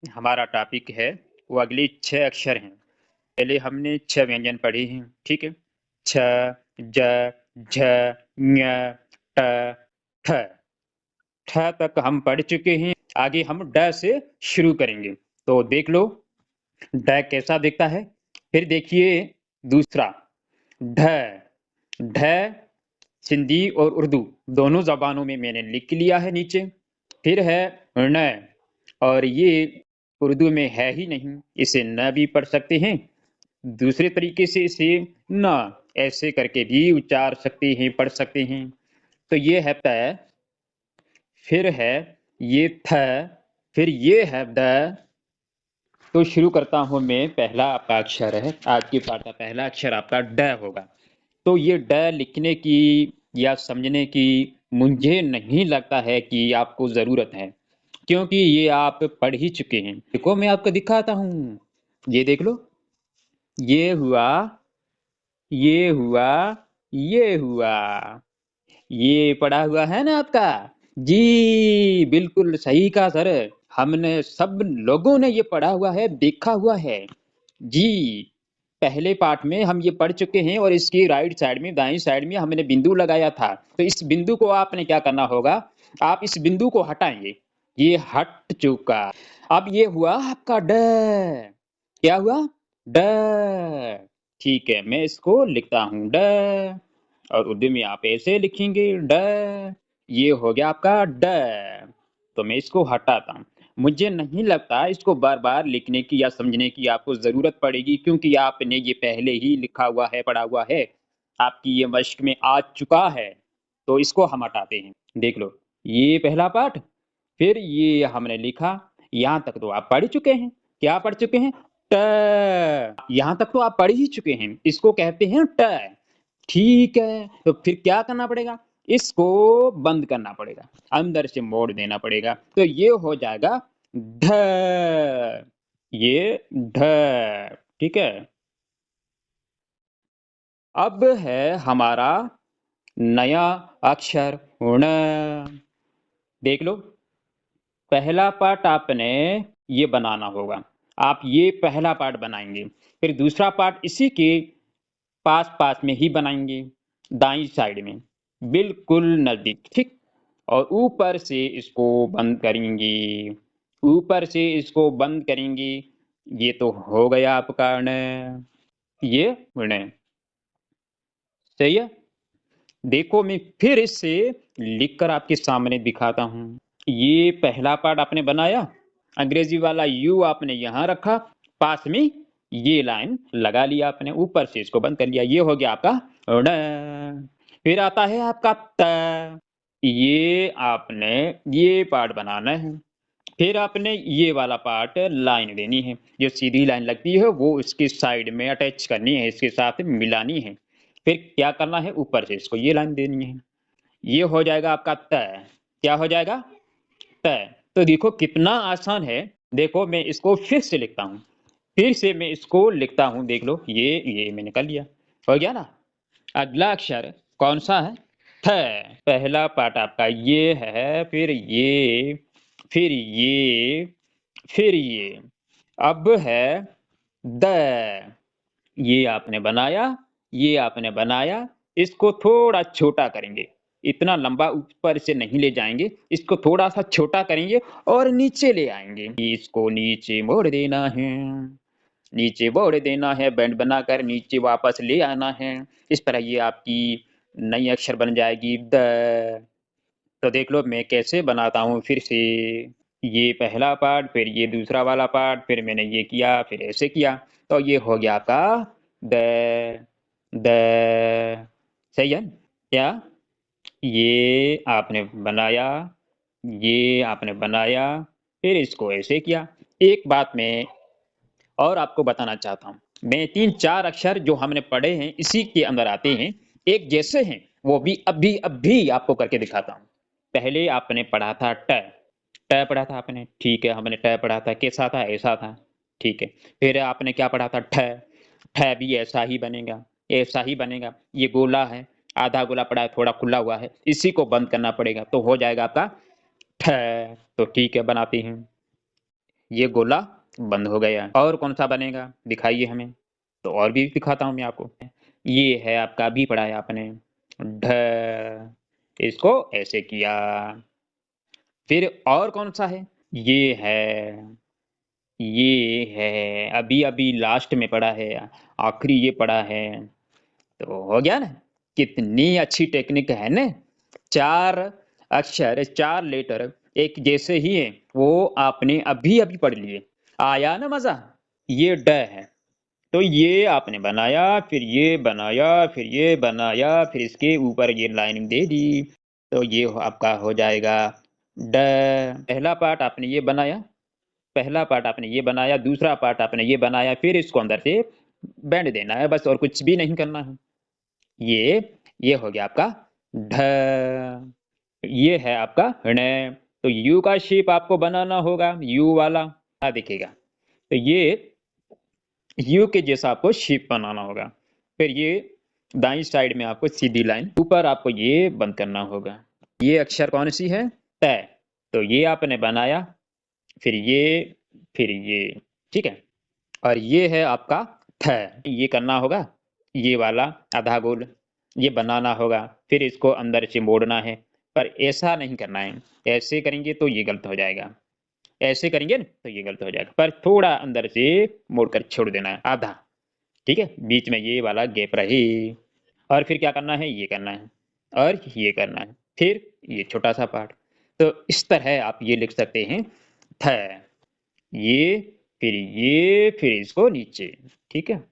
हमारा टॉपिक है वो अगले 6 अक्षर हैं। पहले हमने 6 व्यंजन पढ़े हैं, ठीक है? छ, ज, झ, ञ, ट, ठ। ठ तक हम पढ़ चुके हैं। आगे हम ड से शुरू करेंगे। तो देख लो ड कैसा दिखता है। फिर देखिए दूसरा ढ। ढ सिंधी और उर्दू दोनों जबानों में मैंने लिख लिया है नीचे। फिर है न, और ये उर्दू में है ही नहीं, इसे न भी पढ़ सकते हैं। दूसरे तरीके से इसे न ऐसे करके भी उच्चार सकते हैं, पढ़ सकते हैं। तो ये है त, फिर है ये थ, फिर ये है द। तो शुरू करता हूं मैं। पहला आपका अक्षर है, आज की पाठ का पहला अक्षर आपका ड होगा। तो ये ड लिखने की या समझने की मुझे नहीं लगता है कि आपको जरूरत है, क्योंकि ये आप पढ़ ही चुके हैं। देखो मैं आपको दिखाता हूँ, ये देख लो। ये हुआ, ये हुआ, ये हुआ। ये पढ़ा हुआ है ना आपका? जी बिल्कुल सही कहा सर। हमने सब लोगों ने ये पढ़ा हुआ है, देखा हुआ है। जी, पहले पाठ में हम ये पढ़ चुके हैं और इसकी राइट साइड में, दाईं साइड में हमने बिंदु लगाया था। तो इस बिंदु को आपने क्या करना होगा, आप इस बिंदु को हटाएंगे। ये हट चुका। अब ये हुआ आपका ड। क्या हुआ? ड। ठीक है, मैं इसको लिखता हूं ड, और उर्दू में आप ऐसे लिखेंगे ड। ये हो गया आपका ड। तो मैं इसको हटाता हूं। मुझे नहीं लगता इसको बार-बार लिखने की या समझने की आपको ज़रूरत पड़ेगी, क्योंकि आपने ये पहले ही लिखा हुआ है, पढ़ा हुआ है। आपकी ये मश्क में आ चुका है। तो इसको हम हटाते हैं। देख लो, ये पहला पाठ, फिर ये हमने लिखा। यहाँ तक तो आप पढ़ चुके हैं। क्या पढ़ चुके हैं? ट। यहाँ तक तो आप पढ़ ही चुके हैं। इसको कहते हैं ट। ठीक है, तो फिर क्या करना पड़ेगा? इसको बंद करना पड़ेगा, अंदर से मोड़ देना पड़ेगा। तो ये हो जाएगा ढ। ये ढ, ठीक है। अब है हमारा नया अक्षर ण। देख लो, पहला पार्ट आपने ये बनाना होगा। आप ये पहला पार्ट बनाएंगे, फिर दूसरा पार्ट इसी के पास पास में ही बनाएंगे, दाईं साइड में, बिल्कुल नजदीक, ठीक। और ऊपर से इसको बंद करेंगे, ऊपर से इसको बंद करेंगे। ये तो हो गया आपका ण। ये ण सही है। देखो मैं फिर इससे लिखकर आपके सामने दिखाता हूं। ये पहला पार्ट आपने बनाया, अंग्रेजी वाला यू आपने यहां रखा, पास में ये लाइन लगा लिया आपने, ऊपर से इसको बंद कर लिया। ये हो गया आपका ण। फिर आता है आपका त। ये आपने ये पार्ट बनाना है। फिर आपने ये वाला पार्ट लाइन देनी है, जो सीधी लाइन लगती है वो इसकी साइड में अटैच करनी है, इसके साथ मिलानी है। फिर क्या करना है, ऊपर से इसको ये लाइन देनी है। ये हो जाएगा आपका त। क्या हो जाएगा? त। तो देखो कितना आसान है। देखो मैं इसको फिर से लिखता हूँ, फिर से मैं इसको लिखता हूँ। देख लो, ये मैंने कर लिया, हो गया ना। अगला अक्षर कौन सा है? थ। पहला पार्ट आपका ये है, फिर ये, फिर ये, फिर ये। अब है द। ये आपने बनाया, ये आपने बनाया। इसको थोड़ा छोटा करेंगे, इतना लंबा ऊपर से नहीं ले जाएंगे, इसको थोड़ा सा छोटा करेंगे और नीचे ले आएंगे। इसको नीचे मोड़ देना है, नीचे मोड़ देना है, बैंड बनाकर नीचे वापस ले आना है। इस तरह ये आपकी नई अक्षर बन जाएगी द। तो देख लो मैं कैसे बनाता हूँ फिर से। ये पहला पार्ट, फिर ये दूसरा वाला पार्ट, फिर मैंने ये किया, फिर ऐसे किया। तो ये हो गया आपका द। द सही है क्या? ये आपने बनाया, ये आपने बनाया, फिर इसको ऐसे किया। एक बात मैं और आपको बताना चाहता हूँ। मैं 3-4 अक्षर जो हमने पढ़े हैं इसी के अंदर आते हैं, एक जैसे हैं, वो भी अभी आपको करके दिखाता हूँ। पहले आपने पढ़ा था ट। ट पढ़ा था आपने, ठीक है, हमने ट पढ़ा था, कैसा था? ऐसा था, ठीक है। फिर आपने क्या पढ़ा था? ठ। ठ भी ऐसा ही बनेगा, ऐसा ही बनेगा। ये गोला है, आधा गोला पड़ा है, थोड़ा खुला हुआ है, इसी को बंद करना पड़ेगा, तो हो जाएगा आपका ठ। तो ठीक है, बनाते हैं। ये गोला बंद हो गया। और कौन सा बनेगा दिखाइए हमें। तो और भी दिखाता हूँ मैं आपको। ये है आपका, अभी पढ़ा है आपने, ढ, इसको ऐसे किया। फिर और कौन सा है, ये है, ये है, अभी अभी लास्ट में पढ़ा है, आखिरी ये पढ़ा है। तो हो गया ना, कितनी अच्छी टेक्निक है ना। 4 अक्षर, 4 लेटर एक जैसे ही है, वो आपने अभी अभी पढ़ लिए। आया ना मजा। ये ड है, तो ये आपने बनाया, फिर ये बनाया, फिर ये बनाया, फिर इसके ऊपर ये लाइन दे दी, तो ये आपका हो जाएगा ड। पहला पार्ट आपने ये बनाया, पहला पार्ट आपने ये बनाया, दूसरा पार्ट आपने ये बनाया, फिर इसको अंदर से बैंड देना है बस, और कुछ भी नहीं करना है। ये हो गया आपका ढ। ये है आपका ण। तो यू का शेप आपको बनाना होगा, यू वाला दिखेगा, तो ये यू के जैसा आपको शेप बनाना होगा। फिर ये दाईं साइड में आपको सीधी लाइन, ऊपर आपको ये बंद करना होगा। ये अक्षर कौन सी है, त। तो ये आपने बनाया, फिर ये, ठीक है। और ये है आपका थ, ये करना होगा, ये वाला आधा गोल ये बनाना होगा, फिर इसको अंदर से मोड़ना है। पर ऐसा नहीं करना है, ऐसे करेंगे तो ये गलत हो जाएगा, ऐसे करेंगे ना तो ये गलत हो जाएगा, पर थोड़ा अंदर से मोड़कर छोड़ देना है आधा, ठीक है, बीच में ये वाला गैप रहे। और फिर क्या करना है, ये करना है और ये करना है, फिर ये छोटा सा पार्ट। तो इस तरह आप ये लिख सकते हैं, थ, ये, फिर ये, फिर इसको नीचे, ठीक है।